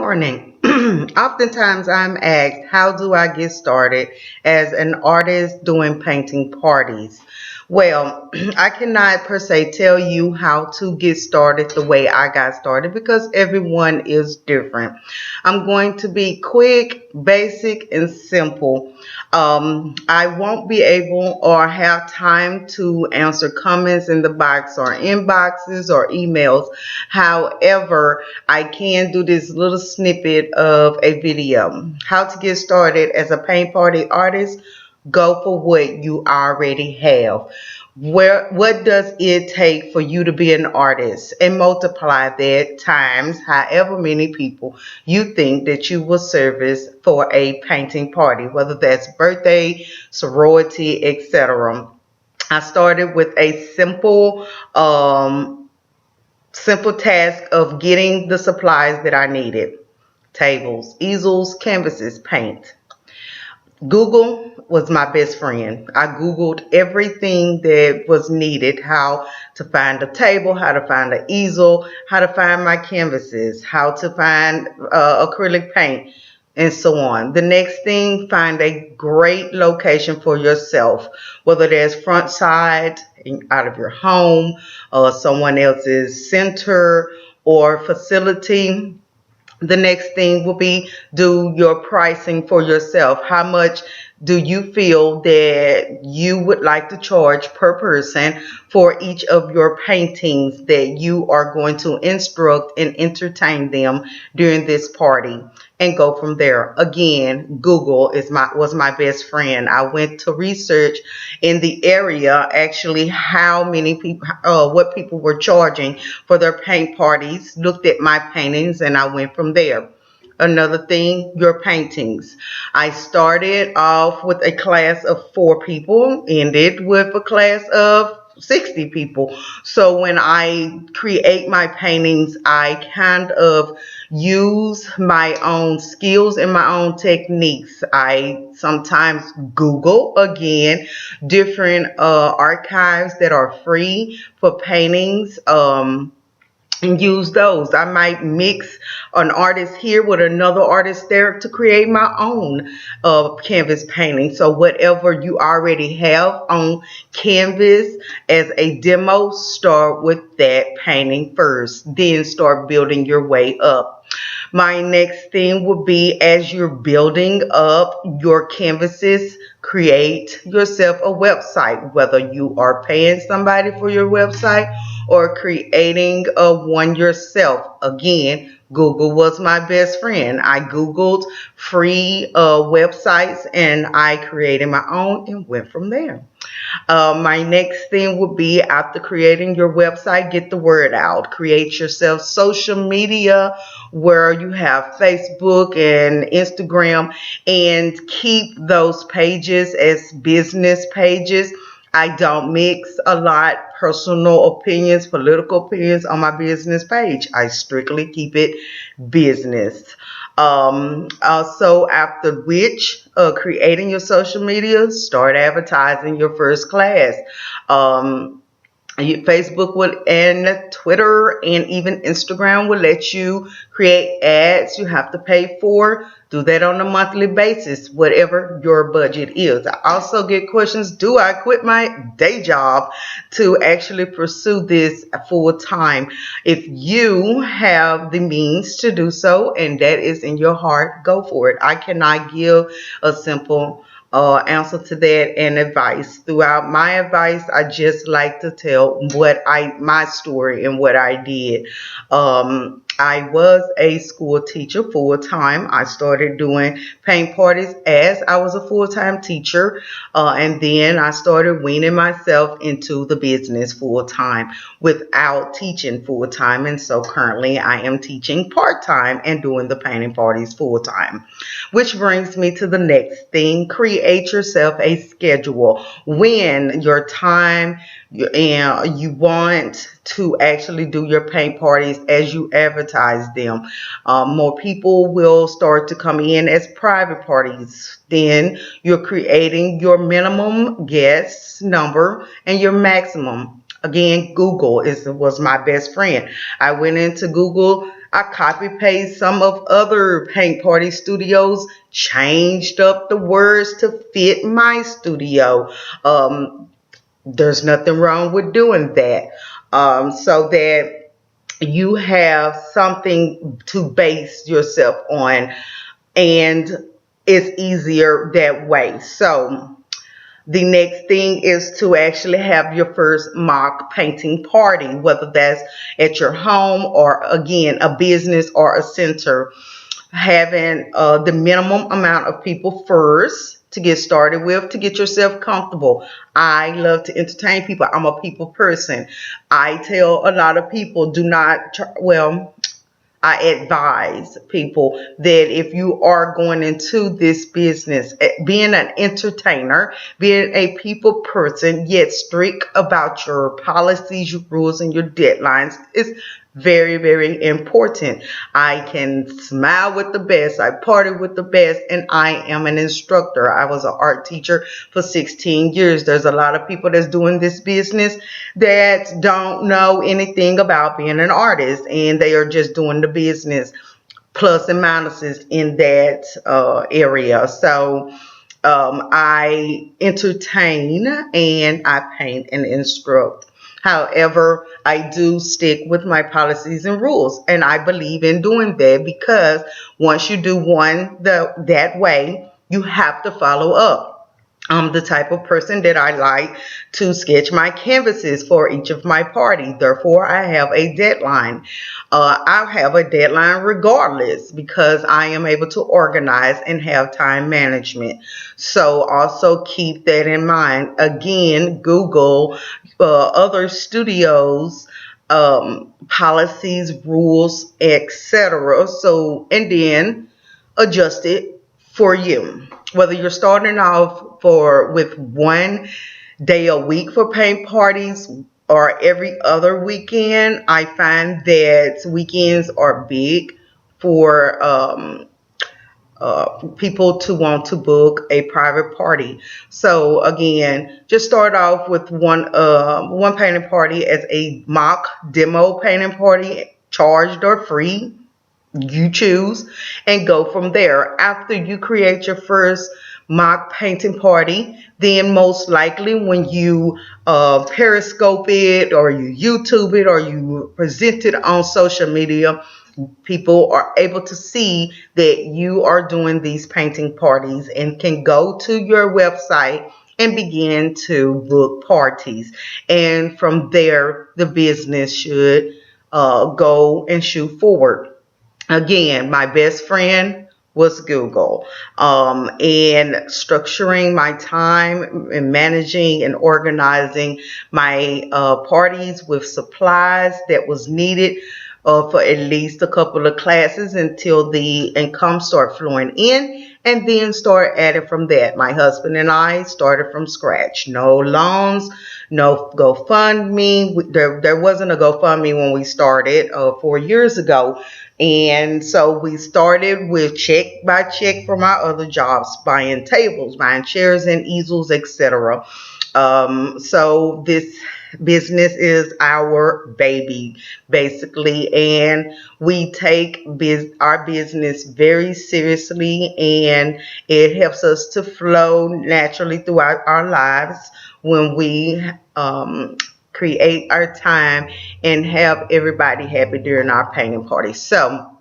morning. Oftentimes I'm asked, how do I get started as an artist doing painting parties? Well, I cannot per se tell you how to get started the way I got started because everyone is different. I'm going to be quick, basic, and simple. I won't be able or have time to answer comments in the box or inboxes or emails. However, I can do this little snippet of a video. How to get started as a paint party artist. Go for what you already have. What does it take for you to be an artist, and multiply that times however many people you think that you will service for a painting party, whether that's birthday, sorority, etc. I started with a simple task of getting the supplies that I needed: tables, easels, canvases, paint. Google was my best friend. I Googled everything that was needed: how to find a table, how to find an easel, how to find my canvases, how to find acrylic paint, and so on. The next thing, find a great location for yourself, whether that's front side, out of your home, or someone else's center or facility. The next thing will be, do your pricing for yourself. How much do you feel that you would like to charge per person for each of your paintings that you are going to instruct and entertain them during this party? And go from there. Again, Google was my best friend. I went to research in the area actually how many people, what people were charging for their paint parties, looked at my paintings, and I went from there. Another thing, your paintings. I started off with a class of 4 people, ended with a class of 60 people. So when I create my paintings, I kind of use my own skills and my own techniques. I sometimes Google, again, different archives that are free for paintings. And use those. I might mix an artist here with another artist there to create my own canvas painting. So whatever you already have on canvas as a demo, start with that painting first. Then start building your way up. My next thing would be, as you're building up your canvases, create yourself a website, whether you are paying somebody for your website or creating one yourself. Again, Google was my best friend. I Googled free websites and I created my own and went from there. My next thing would be, after creating your website, get the word out. Create yourself social media where you have Facebook and Instagram, and keep those pages as business pages. I don't mix a lot personal opinions, political opinions on my business page. I strictly keep it business. Also, after which, creating your social media, start advertising your first class. Facebook would, and Twitter and even Instagram will let you create ads you have to pay for. Do that on a monthly basis, whatever your budget is. I also get questions: do I quit my day job to actually pursue this full time? If you have the means to do so and that is in your heart, go for it. I cannot give a simple answer to that and advice. Throughout my advice, I just like to tell my story and what I did. I was a school teacher full time. I started doing paint parties as I was a full time teacher, and then I started weaning myself into the business full time without teaching full time. And so currently I am teaching part time and doing the painting parties full time. Which brings me to the next thing: create yourself a schedule. When your time and you want to actually do your paint parties as you advertise them, more people will start to come in as private parties. Then you're creating your minimum guest number and your maximum. Again, Google was my best friend. I went into Google I copy paste some of other paint party studios, changed up the words to fit my studio. There's nothing wrong with doing that. So that you have something to base yourself on, and it's easier that way. So the next thing is to actually have your first mock painting party, whether that's at your home or again a business or a center. Having the minimum amount of people first to get started with, to get yourself comfortable. I love to entertain people. I'm a people person. I tell a lot of people, do not, well, I advise people that if you are going into this business, being an entertainer, being a people person, yet strict about your policies, your rules, and your deadlines is very, very important. I can smile with the best, I party with the best, and I am an instructor. I was an art teacher for 16 years. There's a lot of people that's doing this business that don't know anything about being an artist, and they are just doing the business, plus and minuses in that area. So I entertain and I paint and instruct. However, I do stick with my policies and rules, and I believe in doing that because once you do one that way, you have to follow up. I'm the type of person that I like to sketch my canvases for each of my parties. Therefore, I have a deadline. I have a deadline regardless because I am able to organize and have time management. So also keep that in mind. Again, Google other studios, policies, rules, etc. So, and then adjust it for you. Whether you're starting off with 1 day a week for paint parties or every other weekend, I find that weekends are big for people to want to book a private party. So again, just start off with one painting party as a mock demo painting party, charged or free. You choose, and go from there. After you create your first mock painting party, then most likely when you periscope it or you YouTube it or you present it on social media, people are able to see that you are doing these painting parties and can go to your website and begin to book parties. And from there, the business should go and shoot forward. Again, my best friend was Google, and structuring my time and managing and organizing my parties with supplies that was needed for at least a couple of classes until the income start flowing in, and then start adding from that. My husband and I started from scratch. No loans, no GoFundMe. There wasn't a GoFundMe when we started 4 years ago. And so we started with check by check from our other jobs, buying tables, buying chairs and easels, etc. So this business is our baby, basically, and we take our business very seriously, and it helps us to flow naturally throughout our lives when we create our time and have everybody happy during our painting party. So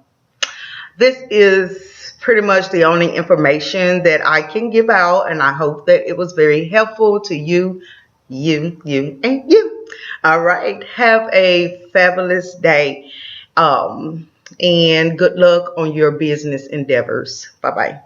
this is pretty much the only information that I can give out, and I hope that it was very helpful to you, and you. All right. Have a fabulous day, and good luck on your business endeavors. Bye-bye.